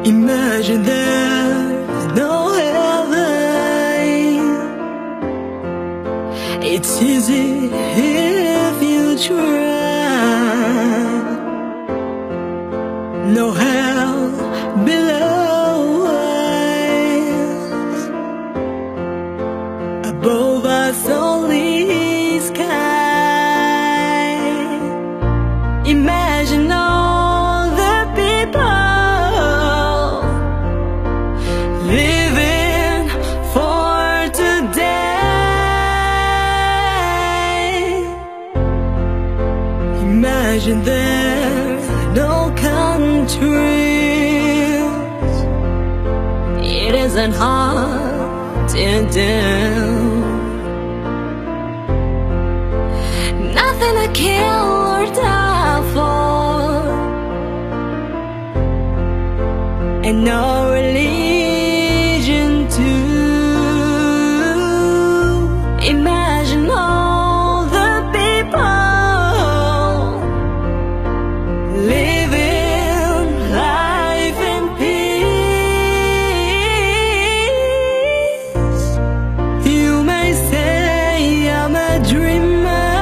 Imagine there's no heaven. It's easy if you try. No hell below us. Above us only sky. Imagine all the people living for today. Imagine there's no countries. It isn't hard to do. Nothing to kill or die for, and no religion too. Imagine all the people living life in peace. You may say I'm a dreamer,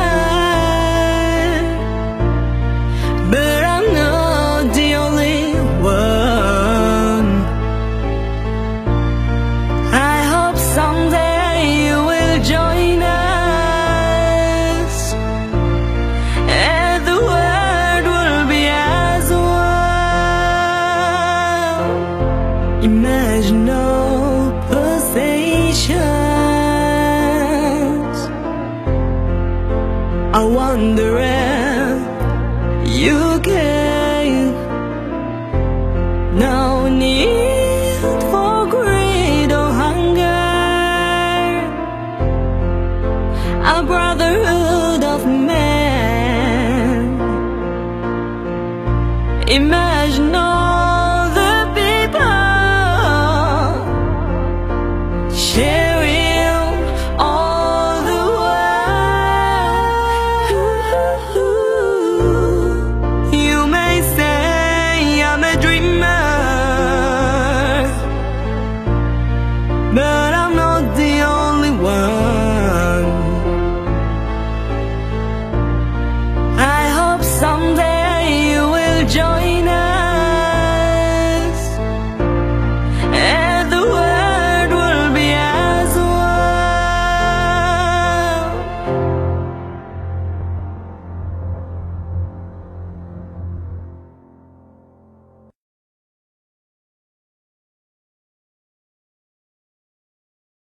but I'm not the only one. I hope someday you will join us, and the world will be as one. Imagine no possessions. I wonder if you can. No need